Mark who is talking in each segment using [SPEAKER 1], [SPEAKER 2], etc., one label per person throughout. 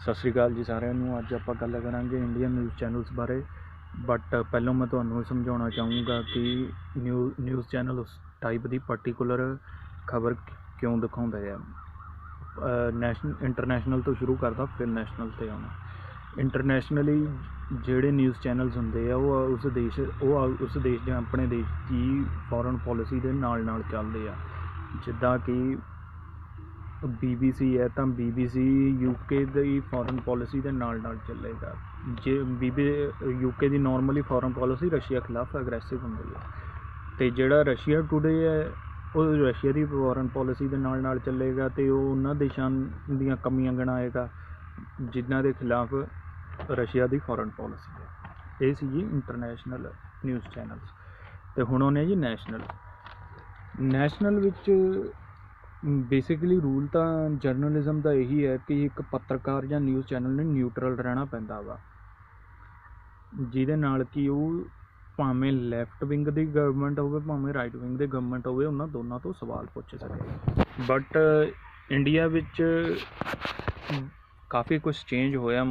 [SPEAKER 1] सत श्री अकाल जी सारिਆਂ ਨੂੰ। ਅੱਜ ਆਪਾਂ ਗੱਲ ਕਰਾਂਗੇ ਇੰਡੀਅਨ ਨਿਊਜ਼ ਚੈਨਲਸ ਬਾਰੇ। ਬਟ ਪਹਿਲਾਂ ਮੈਂ ਤੁਹਾਨੂੰ ਸਮਝਾਉਣਾ ਚਾਹੂੰਗਾ ਕਿ ਨਿਊਜ਼ ਚੈਨਲ ਉਸ ਟਾਈਪ ਦੀ ਪਾਰਟੀਕੂਲਰ ਖਬਰ ਕਿਉਂ ਦਿਖਾਉਂਦੇ ਆ। ਇੰਟਰਨੈਸ਼ਨਲ ਤੋਂ ਸ਼ੁਰੂ ਕਰਦਾ, ਫਿਰ ਨੈਸ਼ਨਲ 'ਤੇ ਆਉਣਾ। ਇੰਟਰਨੈਸ਼ਨਲੀ ਜਿਹੜੇ ਨਿਊਜ਼ ਚੈਨਲਸ ਹੁੰਦੇ ਆ ਉਹ ਉਸ ਦੇਸ਼ ਜਾਂ ਆਪਣੇ ਦੇਸ਼ ਦੀ ਫੋਰਨ ਪੋਲਿਸੀ ਦੇ ਨਾਲ ਚੱਲਦੇ ਆ। ਜਿੱਦਾਂ ਕਿ BBC है तो BBC UK की फॉरन पॉलिसी के नाल चलेगा। जे UK की नॉर्मली फॉरन पॉलिसी रशिया खिलाफ अग्रैसिव होंगी है, तो जोड़ा रशिया टुडे है वो रशिया की फॉरन पॉलिसी के नाल चलेगा, तो उन्होंने देशों दी कमियां गिनाएगा जिन्हों के खिलाफ रशिया की फॉरन पॉलिसी है। ये सी जी इंटरनैशनल न्यूज़ चैनल्स। तो हुण आने जी नैशनल विच बेसिकली रूल तो जर्नलिज्म का यही है कि एक पत्रकार या न्यूज़ चैनल ने न्यूट्रल रहना पैंदा वा, जिहदे नाल कि वो भावें लैफ्ट विंग की गवर्नमेंट होवे भावें राइट विंग की गवर्नमेंट होवे, उन्हां दोनों तो सवाल पूछ सके। बट इंडिया विच काफ़ी कुछ चेंज होया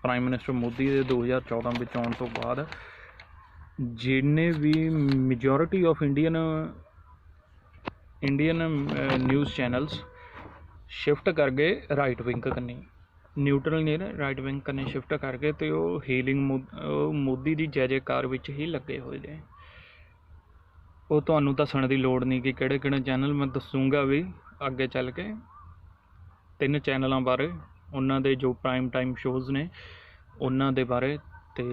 [SPEAKER 1] प्राइम मिनिस्टर मोदी के 2014 में आने तो बाद। जिन्ने भी majority of Indian news channels shift कर गए राइट विंग कन्नी, न्यूट्रल नहीं राइट विंग कन्नी शिफ्ट करके, तो वो हीलिंग मोदी की जय जयकार विच ही लगे हुए हैं। वो तुहानूं दस्सण दी लोड़ नहीं कि किहड़े चैनल, मैं दसूँगा भी अगे चल के 3 चैनलों बारे, उन्हां दे जो प्राइम टाइम शोज़ ने उन्हां दे बारे, तो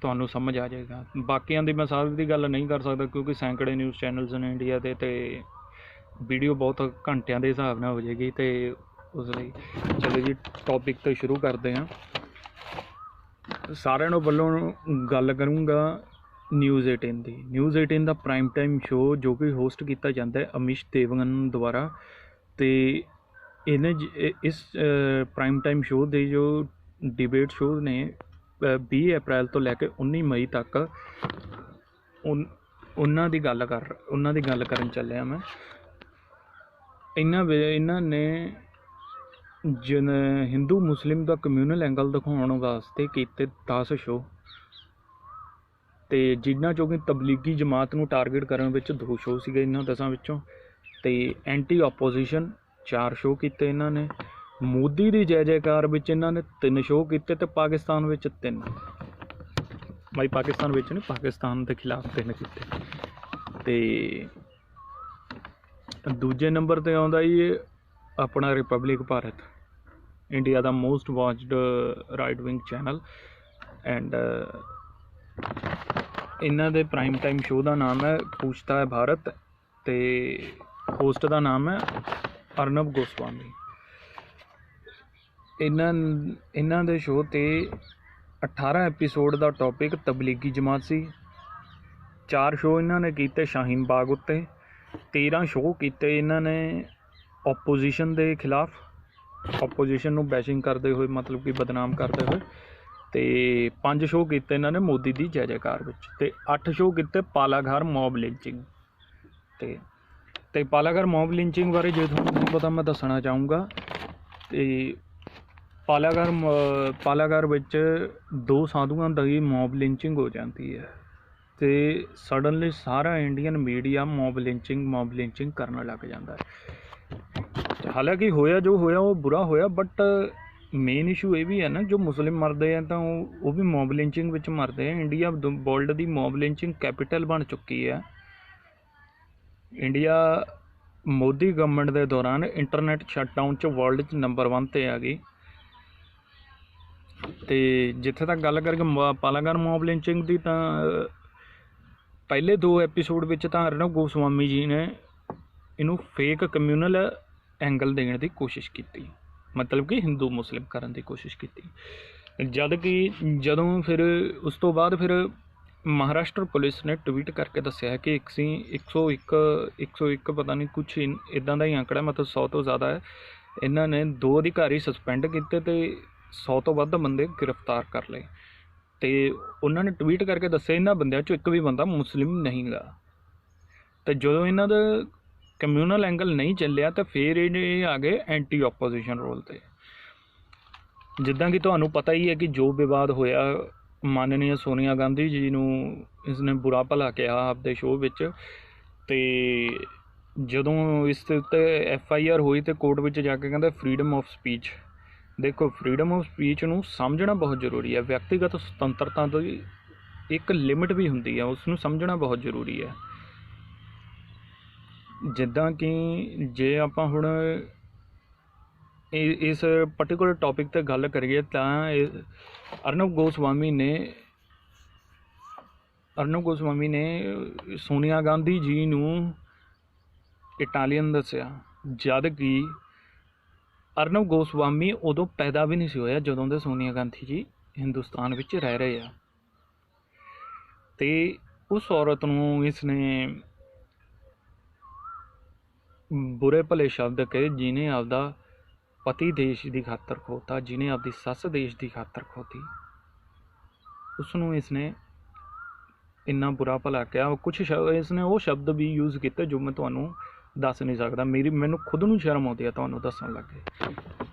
[SPEAKER 1] तुहानूं समझ आ जाएगा। बाकियां दी मैं सारी दी गल नहीं कर सकता क्योंकि सैकड़े न्यूज़ चैनल्स ने इंडिया के, तो वीडियो बहुत घंटिया के हिसाब नाल हो जाएगी। तो उस लिए चलो जी टॉपिक तो शुरू करते हैं। सारिਆਂ ਨੂੰ ਵੱਲੋਂ गल करूँगा न्यूज़ 18 की। न्यूज़ 18 का प्राइम टाइम शो जो कि होस्ट किया जाता है अमीश देवगन द्वारा। तो इन्हें इस प्राइम टाइम शो के जो डिबेट शो ने 20 अप्रैल तो लैके 19 मई तक उन्हां दी गल करन चलिया मैं। इन्हां ने हिंदू मुस्लिम का कम्यूनल एंगल दिखाने वास्ते किए 10 शो, तो जिन्हां चों कि तबलीगी जमात नूं टारगेट करन विच 2 शो सीगे इन्हां 10 विचों। तो एंटी ओपोजिशन 4 शो किए इन्हां ने। मोदी की जय जयकार विच इन्हां ने 3 शो किए, तो पाकिस्तान विच 3 भाई पाकिस्तान विच नहीं, पाकिस्तान के खिलाफ 3 किए। तो दूजे नंबर पर आउंदा जी अपना रिपब्लिक भारत, इंडिया का most watched right wing channel. And इन्हां दे प्राइम टाइम शो का नाम है पूछता है भारत, तो होस्ट का नाम है अर्नब गोस्वामी। इन्हां दे शो ते 18 एपीसोड का टॉपिक तबलीगी जमात सी। 4 शो इन्हां ने कीते शाहीन बाग उत्ते, 13 शो किए इन्हां ने ओपोजिशन के खिलाफ, ओपोजिशन नूं बैशिंग करते हुए, मतलब कि बदनाम करते हुए। तो 5 शो किए इन्हां ने मोदी की जय जयकार विच, ते 8 शो किए पालाघार मॉब लिंचिंग। तो पालाघार मॉब लिंचिंग बारे जो तुहानूं नहीं पता मैं दसना चाहूँगा। तो पालाघार विच 2 साधुआं दी मॉब लिंचिंग हो जाती है, तो सडनली सारा इंडियन मीडिया मॉब लिंचिंग करने लग जाता है। हालांकि होया जो होया वो बुरा होया, बट मेन इशू ये भी है ना, जो मुस्लिम मरते हैं तो वो भी मॉब लिंचिंग विच मरते हैं। इंडिया वर्ल्ड की मॉब लिंचिंग कैपिटल बन चुकी है। इंडिया मोदी गवर्नमेंट के दौरान इंटरनेट शटडाउन च वर्ल्ड च नंबर 1 ते आ गई। तो जिथे तक गल करके पालाघार मॉब लिंचिंग की, तो पहले 2 एपीसोड विच तां अर्नब गोस्वामी जी ने इनू फेक कम्यूनल एंगल देने की कोशिश की, मतलब कि हिंदू मुस्लिम करने की कोशिश की। जद कि जदों फिर उस तो बाद फिर महाराष्ट्र पुलिस ने ट्वीट करके दस्या है कि 101 पता नहीं कुछ इदां दा ही आंकड़ा, मतलब 100 तो ज़्यादा है। इन्हां ने 2 अधिकारी सस्पेंड किए, तो 100 तो वध बंदे गिरफ्तार कर लए। तो उन्होंने ट्वीट करके दस्या इन्हां बंदियां चों एक भी बंदा मुस्लिम नहीं गा। तो जो इन्हां दा कम्यूनल एंगल नहीं चलिया, तो फिर ये आ गए एंटी ओपोजिशन रोल ते। ਜਿੱਦਾਂ ਕਿ ਤੁਹਾਨੂੰ ਪਤਾ ਹੀ ਹੈ ਕਿ ਜੋ ਵਿਵਾਦ ਹੋਇਆ ਮਾਨਨੀय ਸੋਨੀਆ ਗਾਂਧੀ ਜੀ ਨੂੰ ਇਸਨੇ ਬੁਰਾ ਭਲਾ ਕਿਹਾ ਆਪਦੇ ਸ਼ੋਅ ਵਿੱਚ, ਅਤੇ ਜਦੋਂ ਇਸ ਦੇ ਉੱਤੇ FIR ਹੋਈ ਅਤੇ ਕੋਰਟ ਵਿੱਚ ਜਾ ਕੇ ਕਹਿੰਦਾ ਫਰੀਡਮ ਆਫ ਸਪੀਚ। ਦੇਖੋ, ਫਰੀਡਮ ਆਫ ਸਪੀਚ ਨੂੰ ਸਮਝਣਾ ਬਹੁਤ ਜ਼ਰੂਰੀ ਹੈ। ਵਿਅਕਤੀਗਤ ਸੁਤੰਤਰਤਾ ਦੀ ਇੱਕ ਲਿਮਿਟ ਵੀ ਹੁੰਦੀ ਹੈ, ਉਸ ਨੂੰ ਸਮਝਣਾ ਬਹੁਤ ਜ਼ਰੂਰੀ ਹੈ। ਜਿੱਦਾਂ ਕਿ ਜੇ ਆਪਾਂ ਹੁਣ ਇਸ ਪਰਟੀਕੂਲਰ ਟੌਪਿਕ 'ਤੇ ਗੱਲ ਕਰੀਏ ਤਾਂ ਅਰਨਬ ਗੋਸਵਾਮੀ ਨੇ ਸੋਨੀਆ ਗਾਂਧੀ ਜੀ ਨੂੰ ਇਟਾਲੀਅਨ ਦੱਸਿਆ, ਜਦ ਕਿ ਅਰਨਬ ਗੋਸਵਾਮੀ ਉਦੋਂ ਪੈਦਾ ਵੀ ਨਹੀਂ ਸੀ ਹੋਇਆ ਜਦੋਂ ਦੇ ਸੋਨੀਆ ਗਾਂਧੀ ਜੀ ਹਿੰਦੁਸਤਾਨ ਵਿੱਚ ਰਹਿ ਰਹੇ ਆ। ਅਤੇ ਉਸ ਔਰਤ ਨੂੰ ਇਸਨੇ ਬੁਰੇ ਭਲੇ ਸ਼ਬਦ ਕਹੇ, ਜਿਹਨੇ ਆਪਦਾ ਪਤੀ ਦੇਸ਼ ਦੀ ਖਾਤਰ ਖੋਤਾ, ਜਿਹਨੇ ਆਪਦੀ ਸੱਸ ਦੇਸ਼ ਦੀ ਖਾਤਰ ਖੋਤੀ, ਉਸ ਨੂੰ ਇਸਨੇ ਇੰਨਾ ਬੁਰਾ ਭਲਾ ਕਿਹਾ। ਕੁਛ ਇਸਨੇ ਉਹ ਸ਼ਬਦ ਵੀ ਯੂਜ਼ ਕੀਤੇ ਜੋ ਮੈਂ ਤੁਹਾਨੂੰ ਦੱਸ ਨਹੀਂ ਸਕਦਾ। ਮੈਨੂੰ ਖੁਦ ਨੂੰ ਸ਼ਰਮ ਆਉਂਦੀ ਹੈ ਤੁਹਾਨੂੰ ਦੱਸਣ ਲੱਗੇ।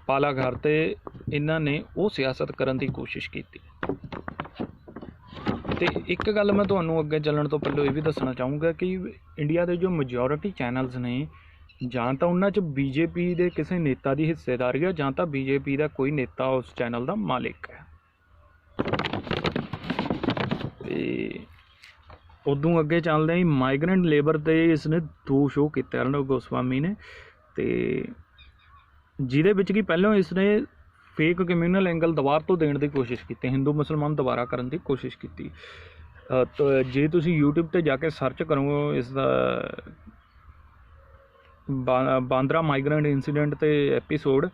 [SPEAKER 1] ਪਾਲਾਘਰ 'ਤੇ ਇਹਨਾਂ ਨੇ ਉਹ ਸਿਆਸਤ ਕਰਨ ਦੀ ਕੋਸ਼ਿਸ਼ ਕੀਤੀ। ਅਤੇ ਇੱਕ ਗੱਲ ਮੈਂ ਤੁਹਾਨੂੰ ਅੱਗੇ ਚੱਲਣ ਤੋਂ ਪਹਿਲਾਂ ਇਹ ਵੀ ਦੱਸਣਾ ਚਾਹੂੰਗਾ ਕਿ ਇੰਡੀਆ ਦੇ ਜੋ ਮੈਜੋਰਿਟੀ ਚੈਨਲਸ ਨੇ, ਜਾਂ ਤਾਂ ਉਹਨਾਂ 'ਚ BJP ਦੇ ਕਿਸੇ ਨੇਤਾ ਦੀ ਹਿੱਸੇਦਾਰੀ ਹੈ, ਜਾਂ ਤਾਂ BJP ਦਾ ਕੋਈ ਨੇਤਾ ਉਸ ਚੈਨਲ ਦਾ ਮਾਲਿਕ ਹੈ। ਅਤੇ ਉਦੋਂ ਅੱਗੇ ਚੱਲਦੇ ਹੀ ਮਾਈਗਰੈਂਟ ਲੇਬਰ 'ਤੇ ਇਸਨੇ 2 ਸ਼ੋਅ ਕੀਤੇ ਅਰਨਬ ਗੋਸਵਾਮੀ ਨੇ, ਅਤੇ ਜਿਹਦੇ ਵਿੱਚ ਕਿ ਪਹਿਲਾਂ ਇਸਨੇ ਫੇਕ ਕਮਿਊਨਲ ਐਂਗਲ ਦੁਬਾਰਾ ਤੋਂ ਦੇਣ ਦੀ ਕੋਸ਼ਿਸ਼ ਕੀਤੀ, ਹਿੰਦੂ ਮੁਸਲਮਾਨ ਦੁਬਾਰਾ ਕਰਨ ਦੀ ਕੋਸ਼ਿਸ਼ ਕੀਤੀ। ਜੇ ਤੁਸੀਂ YouTube 'ਤੇ ਜਾ ਕੇ ਸਰਚ ਕਰੋ ਇਸ ਦਾ ਬਾਂਦਰਾ ਮਾਈਗਰੈਂਟ ਇੰਸੀਡੈਂਟ 'ਤੇ ਐਪੀਸੋਡ,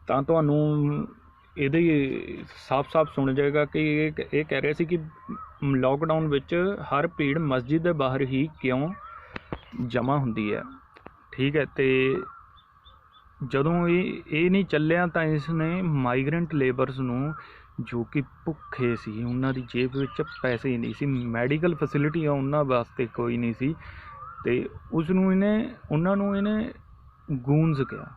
[SPEAKER 1] ਤਾਂ ਤੁਹਾਨੂੰ ਇਹਦੇ ਸਾਫ਼ ਸੁਣ ਜਾਏਗਾ ਕਿ ਇਹ ਕਹਿ ਰਿਹਾ ਸੀ ਕਿ ਲੋਕਡਾਊਨ ਵਿੱਚ ਹਰ ਭੀੜ ਮਸਜਿਦ ਦੇ ਬਾਹਰ ਹੀ ਕਿਉਂ ਜਮ੍ਹਾਂ ਹੁੰਦੀ ਹੈ। ਠੀਕ ਹੈ, ਅਤੇ ਜਦੋਂ ਇਹ ਨਹੀਂ ਚੱਲਿਆ ਤਾਂ ਇਸਨੇ ਮਾਈਗਰੈਂਟ ਲੇਬਰਸ ਨੂੰ, ਜੋ ਕਿ ਭੁੱਖੇ ਸੀ, ਉਹਨਾਂ ਦੀ ਜੇਬ ਵਿੱਚ ਪੈਸੇ ਹੀ ਨਹੀਂ ਸੀ, ਮੈਡੀਕਲ ਫੈਸਿਲਿਟੀ ਉਹਨਾਂ ਵਾਸਤੇ ਕੋਈ ਨਹੀਂ ਸੀ, ਅਤੇ ਉਹਨਾਂ ਨੂੰ ਇਹਨੇ ਗੂੰਜ ਕਿਹਾ,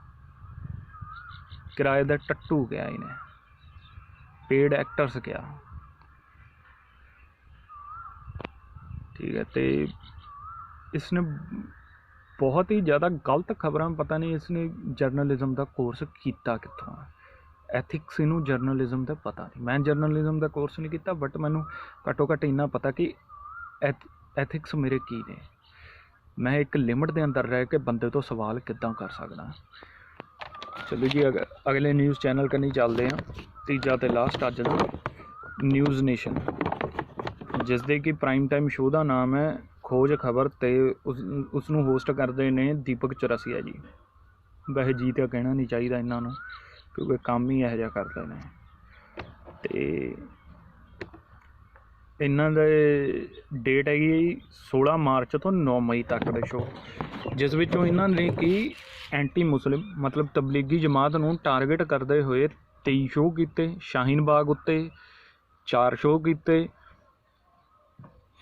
[SPEAKER 1] ਕਿਰਾਏ ਦਾ ਟੱਟੂ ਕਿਹਾ, ਇਹਨੇ ਪੇਡ ਐਕਟਰਸ ਕਿਹਾ। ਠੀਕ ਹੈ, ਅਤੇ ਇਸਨੇ ਬਹੁਤ ਹੀ ਜ਼ਿਆਦਾ ਗਲਤ ਖਬਰਾਂ, ਪਤਾ ਨਹੀਂ ਇਸਨੇ ਜਰਨਲਿਜ਼ਮ ਦਾ ਕੋਰਸ ਕੀਤਾ ਕਿੱਥੋਂ ਹੈ, ਐਥਿਕਸ ਇਹਨੂੰ ਜਰਨਲਿਜ਼ਮ ਦਾ ਪਤਾ ਨਹੀਂ। ਮੈਂ ਜਰਨਲਿਜ਼ਮ ਦਾ ਕੋਰਸ ਨਹੀਂ ਕੀਤਾ, ਬਟ ਮੈਨੂੰ ਘੱਟੋ ਘੱਟ ਇੰਨਾ ਪਤਾ ਕਿ ਐਥਿਕਸ ਮੇਰੇ ਕੀ ਨੇ, ਮੈਂ ਇੱਕ ਲਿਮਿਟ ਦੇ ਅੰਦਰ ਰਹਿ ਕੇ ਬੰਦੇ ਤੋਂ ਸਵਾਲ ਕਿੱਦਾਂ ਕਰ ਸਕਦਾ। ਚਲੋ ਜੀ, ਅਗਲੇ ਨਿਊਜ਼ ਚੈਨਲ ਕਨੀ ਚੱਲਦੇ ਹਾਂ। ਤੀਜਾ ਅਤੇ ਲਾਸਟ ਅੱਜ ਦਾ ਨਿਊਜ਼ ਨੇਸ਼ਨ, ਜਿਸ ਦੇ ਕਿ ਪ੍ਰਾਈਮ ਟਾਈਮ ਸ਼ੋਅ ਦਾ ਨਾਮ ਹੈ ਖੋਜ ਖਬਰ, ਅਤੇ ਉਸ ਨੂੰ ਹੋਸਟ ਕਰਦੇ ਨੇ ਦੀਪਕ ਚੌਰਸੀਆ ਜੀ। ਵੈਸੇ ਜੀ ਤਾਂ ਕਹਿਣਾ ਨਹੀਂ ਚਾਹੀਦਾ ਇਹਨਾਂ ਨੂੰ, ਕਿਉਂਕਿ ਕੰਮ ਹੀ ਇਹੋ ਜਿਹਾ ਕਰਦੇ ਨੇ। ਅਤੇ ਇਹਨਾਂ ਦੇ ਡੇਟ ਹੈਗੀ 16 ਮਾਰਚ ਤੋਂ 9 ਮਈ ਤੱਕ ਦੇ ਸ਼ੋਅ, ਜਿਸ ਵਿੱਚੋਂ ਇਹਨਾਂ ਨੇ ਕਿ ਐਂਟੀ ਮੁਸਲਿਮ ਮਤਲਬ ਤਬਲੀਗੀ ਜਮਾਤ ਨੂੰ ਟਾਰਗੇਟ ਕਰਦੇ ਹੋਏ 23 ਸ਼ੋਅ ਕੀਤੇ, ਸ਼ਾਹੀਨ ਬਾਗ ਉੱਤੇ 4 ਸ਼ੋਅ ਕੀਤੇ,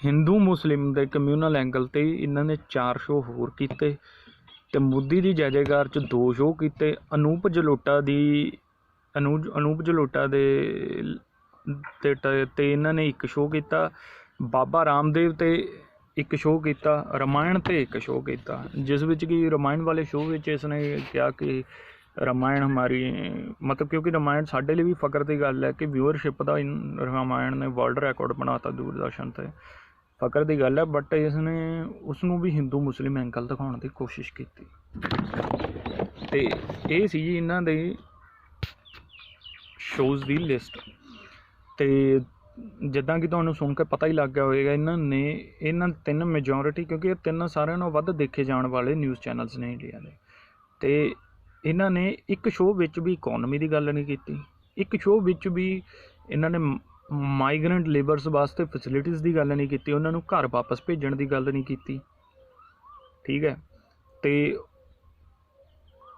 [SPEAKER 1] ਹਿੰਦੂ ਮੁਸਲਿਮ ਦੇ ਕਮਿਊਨਲ ਐਂਗਲ 'ਤੇ ਇਹਨਾਂ ਨੇ 4 ਸ਼ੋਅ ਹੋਰ ਕੀਤੇ, ਅਤੇ ਮੋਦੀ ਦੀ ਜੈ ਜੈਕਾਰ 'ਚ 2 ਸ਼ੋਅ ਕੀਤੇ, ਅਨੂਪ ਜਲੋਟਾ ਦੇ ਤੇ ਇਹਨਾਂ ਨੇ 1 ਸ਼ੋਅ ਕੀਤਾ, ਬਾਬਾ ਰਾਮਦੇਵ 'ਤੇ 1 ਸ਼ੋਅ ਕੀਤਾ, ਰਾਮਾਇਣ 'ਤੇ 1 ਸ਼ੋਅ ਕੀਤਾ, ਜਿਸ ਵਿੱਚ ਕਿ ਰਾਮਾਇਣ ਵਾਲੇ ਸ਼ੋਅ ਵਿੱਚ ਇਸਨੇ ਕਿਹਾ ਕਿ ਰਾਮਾਇਣ ਹਮਾਰੀ, ਮਤਲਬ ਕਿਉਂਕਿ ਰਾਮਾਇਣ ਸਾਡੇ ਲਈ ਵੀ ਫਕਰ ਦੀ ਗੱਲ ਹੈ ਕਿ ਵਿਊਅਰਸ਼ਿਪ ਦਾ ਰਾਮਾਇਣ ਨੇ ਵਰਲਡ ਰਿਕਾਰਡ ਬਣਾ ਤਾ ਦੂਰਦਰਸ਼ਨ 'ਤੇ, ਫਕਰ ਦੀ ਗੱਲ ਹੈ। ਬਟ ਇਸਨੇ ਉਸ ਨੂੰ ਵੀ ਹਿੰਦੂ ਮੁਸਲਿਮ ਐਂਗਲ ਦਿਖਾਉਣ ਦੀ ਕੋਸ਼ਿਸ਼ ਕੀਤੀ। ਅਤੇ ਇਹ ਸੀ ਜੀ ਇਹਨਾਂ ਦੇ ਸ਼ੋਜ਼ ਦੀ ਲਿਸਟ। ਅਤੇ ਜਿੱਦਾਂ ਕਿ ਤੁਹਾਨੂੰ ਸੁਣ ਕੇ ਪਤਾ ਹੀ ਲੱਗ ਗਿਆ ਹੋਵੇਗਾ, ਇਹਨਾਂ 3 ਮੈਜੋਰਿਟੀ, ਕਿਉਂਕਿ ਇਹ 3 ਸਾਰਿਆਂ ਨਾਲੋਂ ਵੱਧ ਦੇਖੇ ਜਾਣ ਵਾਲੇ ਨਿਊਜ਼ ਚੈਨਲਸ ਨੇ ਇੰਡੀਆ ਦੇ, ਅਤੇ ਇਹਨਾਂ ਨੇ 1 ਸ਼ੋਅ ਵਿੱਚ ਵੀ ਇਕੋਨਮੀ ਦੀ ਗੱਲ ਨਹੀਂ ਕੀਤੀ, 1 ਸ਼ੋਅ ਵਿੱਚ ਵੀ ਇਹਨਾਂ ਨੇ ਮਾਈਗਰੈਂਟ ਲੇਬਰਸ ਵਾਸਤੇ ਫੈਸਿਲਿਟੀਜ਼ ਦੀ ਗੱਲ ਨਹੀਂ ਕੀਤੀ, ਉਹਨਾਂ ਨੂੰ ਘਰ ਵਾਪਸ ਭੇਜਣ ਦੀ ਗੱਲ ਨਹੀਂ ਕੀਤੀ। ਠੀਕ ਹੈ, ਅਤੇ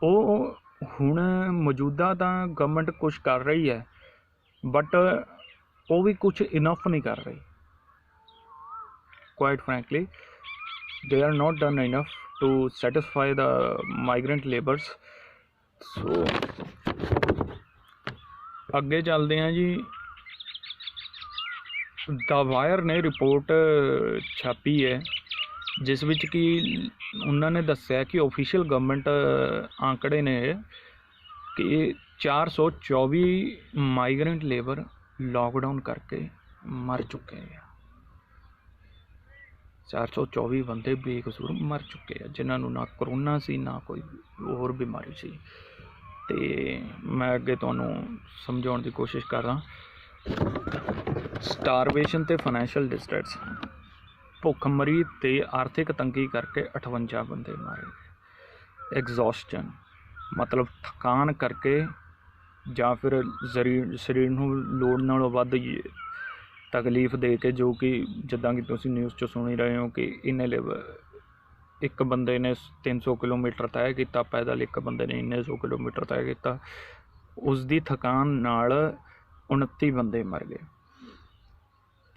[SPEAKER 1] ਉਹ ਹੁਣ ਮੌਜੂਦਾ ਤਾਂ ਗਵਰਨਮੈਂਟ ਕੁਛ ਕਰ ਰਹੀ ਹੈ, ਬਟ ਉਹ ਵੀ ਕੁਛ ਇਨਫ ਨਹੀਂ ਕਰ ਰਹੀ। Quite frankly they are not done enough to satisfy the migrant laborers. So ਅੱਗੇ ਚੱਲਦੇ ਹਾਂ ਜੀ। ਦਾ ਵਾਇਰ ਨੇ ਰਿਪੋਰਟ ਛਾਪੀ ਹੈ ਜਿਸ ਵਿੱਚ ਕਿ ਉਹਨਾਂ ਨੇ ਦੱਸਿਆ ਕਿ ਆਫੀਸ਼ੀਅਲ ਗਵਰਨਮੈਂਟ ਆંકੜੇ ਨੇ ਕਿ 424 ਮਾਈਗਰੈਂਟ ਲੇਬਰ ਲਾਕਡਾਊਨ ਕਰਕੇ ਮਰ ਚੁੱਕੇ ਆ। 424 ਬੰਦੇ ਬੇਕਸੂਰ ਮਰ ਚੁੱਕੇ ਆ, ਜਿਨ੍ਹਾਂ ਨੂੰ ਨਾ ਕਰੋਨਾ ਸੀ ਨਾ ਕੋਈ ਹੋਰ ਬਿਮਾਰੀ ਸੀ। ਤੇ ਮੈਂ ਅੱਗੇ ਤੁਹਾਨੂੰ ਸਮਝਾਉਣ ਦੀ ਕੋਸ਼ਿਸ਼ ਕਰ ਰਹਾ। ਸਟਾਰਵੇਸ਼ਨ ਤੇ ਫਾਈਨੈਂਸ਼ੀਅਲ ਡਿਸਟ੍ਰੈਸ, ਭੁੱਖਮਰੀ ਤੇ ਆਰਥਿਕ ਤੰਗੀ ਕਰਕੇ 58 ਬੰਦੇ ਮਾਰੇ। ਐਗਜ਼ੌਸਸ਼ਨ ਮਤਲਬ ਥਕਾਨ ਕਰਕੇ ਜਾਂ ਫਿਰ ਸਰੀਰ ਨੂੰ ਲੋੜ ਨਾਲੋਂ ਵੱਧ ਤਕਲੀਫ ਦੇ ਕੇ, ਜੋ ਕਿ ਜਿੱਦਾਂ ਕਿ ਤੁਸੀਂ ਨਿਊਜ਼ 'ਚ ਸੁਣ ਹੀ ਰਹੇ ਹੋ ਕਿ ਇੱਕ ਬੰਦੇ ਨੇ 300 ਕਿਲੋਮੀਟਰ ਤੈਅ ਕੀਤਾ ਪੈਦਲ, ਇੱਕ ਬੰਦੇ ਨੇ ਇੰਨੇ 100 ਕਿਲੋਮੀਟਰ ਤੈਅ ਕੀਤਾ। ਉਸ ਦੀ ਥਕਾਨ ਨਾਲ 29 ਬੰਦੇ ਮਰ ਗਏ।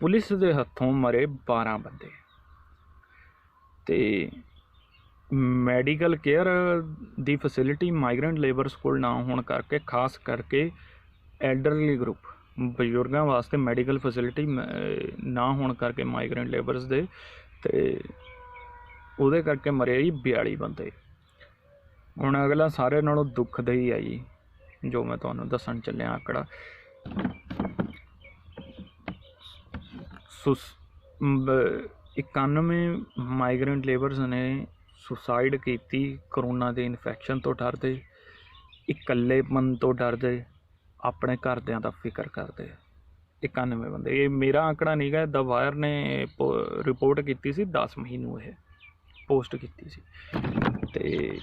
[SPEAKER 1] ਪੁਲਿਸ ਦੇ ਹੱਥੋਂ ਮਰੇ 12 ਬੰਦੇ। ਤੇ ਮੈਡੀਕਲ ਕੇਅਰ ਦੀ ਫੈਸਿਲਿਟੀ ਮਾਈਗਰੈਂਟ ਲੇਬਰਸ ਕੋਲ ਨਾ ਹੋਣ ਕਰਕੇ, ਖਾਸ ਕਰਕੇ ਐਲਡਰਲੀ ਗਰੁੱਪ ਬਜ਼ੁਰਗਾਂ ਵਾਸਤੇ ਮੈਡੀਕਲ ਫੈਸਿਲਿਟੀ ਨਾ ਹੋਣ ਕਰਕੇ ਮਾਈਗਰੈਂਟ ਲੇਬਰਸ ਦੇ, ਤੇ ਉਹਦੇ ਕਰਕੇ ਮਰੇ ਜੀ 42 ਬੰਦੇ। ਹੁਣ ਅਗਲਾ ਸਾਰੇ ਨਾਲੋਂ ਦੁਖਦਾਈ ਹੈ ਜੀ, ਜੋ ਮੈਂ ਤੁਹਾਨੂੰ ਦੱਸਣ ਚੱਲਿਆ ਆંકੜਾ। 91 ਮਾਈਗਰੈਂਟ ਲੇਬਰਸ ਨੇ ਸੁਸਾਈਡ ਕੀਤੀ ਕਰੋਨਾ ਦੇ ਇਨਫੈਕਸ਼ਨ ਤੋਂ ਡਰਦੇ, ਇਕੱਲੇਪਨ ਤੋਂ ਡਰਦੇ, ਆਪਣੇ ਘਰਦਿਆਂ ਦਾ ਫਿਕਰ ਕਰਦੇ। 91 ਬੰਦੇ। ਇਹ ਮੇਰਾ ਆંકੜਾ ਨਹੀਂ ਗਾ, ਦਾ ਵਾਇਰ ਨੇ ਰਿਪੋਰਟ ਕੀਤੀ ਸੀ 10 ਮਈ ਨੂੰ, ਇਹ ਪੋਸਟ ਕੀਤੀ ਸੀ। ਤੇ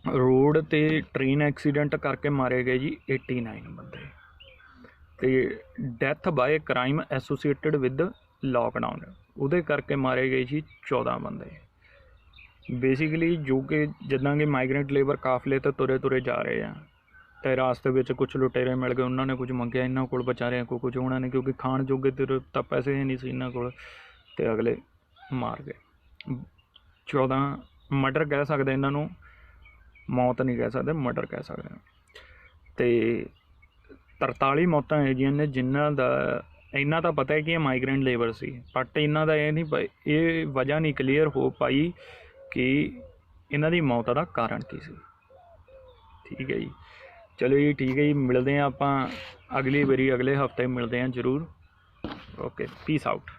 [SPEAKER 1] ਰੋਡ ਤੇ ਟ੍ਰੇਨ ਐਕਸੀਡੈਂਟ ਕਰਕੇ ਮਾਰੇ ਗਏ ਜੀ 89 ਬੰਦੇ। ਤੇ death by crime associated with lockdown, ਉਹਦੇ ਕਰਕੇ ਮਾਰੇ ਗਏ ਜੀ 14 ਬੰਦੇ। ਬੇਸਿਕਲੀ ਜੋ ਕਿ ਜਿੱਦਾਂ ਕਿ ਮਾਈਗਰੈਂਟ ਲੇਬਰ ਕਾਫਲੇ 'ਤੇ ਤੁਰੇ ਜਾ ਰਹੇ ਆ, ਅਤੇ ਰਾਸਤੇ ਵਿੱਚ ਕੁਛ ਲੁਟੇਰੇ ਮਿਲ ਗਏ, ਉਹਨਾਂ ਨੇ ਕੁਝ ਮੰਗਿਆ ਇਹਨਾਂ ਕੋਲ, ਵਿਚਾਰਿਆਂ ਕੋਲ ਕੁਝ ਹੋਣਾ ਨਹੀਂ, ਕਿਉਂਕਿ ਖਾਣ ਜੋਗੇ ਤਾਂ ਪੈਸੇ ਨਹੀਂ ਸੀ ਇਹਨਾਂ ਕੋਲ, ਅਤੇ ਅਗਲੇ ਮਾਰ ਗਏ। 14 ਮਰਡਰ ਕਹਿ ਸਕਦੇ ਇਹਨਾਂ ਨੂੰ, ਮੌਤ ਨਹੀਂ ਕਹਿ ਸਕਦੇ, ਮਰਡਰ ਕਹਿ ਸਕਦੇ ਹਾਂ। ਅਤੇ 43 ਮੌਤਾਂ ਇਹੋ ਜਿਹੀਆਂ ਨੇ ਜਿਨ੍ਹਾਂ ਦਾ ਇੰਨਾ ਤਾਂ ਪਤਾ ਹੈ ਕਿ ਇਹ ਮਾਈਗਰੈਂਟ ਲੇਬਰ ਸੀ, ਬਟ ਇਹਨਾਂ ਦਾ ਇਹ ਵਜ੍ਹਾ ਨਹੀਂ ਕਲੀਅਰ ਹੋ ਪਾਈ ਕਿ ਇਹਨਾਂ ਦੀ ਮੌਤ ਦਾ ਕਾਰਨ ਕੀ ਸੀ। ਠੀਕ ਹੈ ਜੀ, ਚਲੋ ਜੀ, ਠੀਕ ਹੈ ਜੀ, ਮਿਲਦੇ ਹਾਂ ਆਪਾਂ ਅਗਲੀ ਵਾਰੀ, ਅਗਲੇ ਹਫ਼ਤੇ ਮਿਲਦੇ ਹਾਂ ਜ਼ਰੂਰ। Okay, piece out.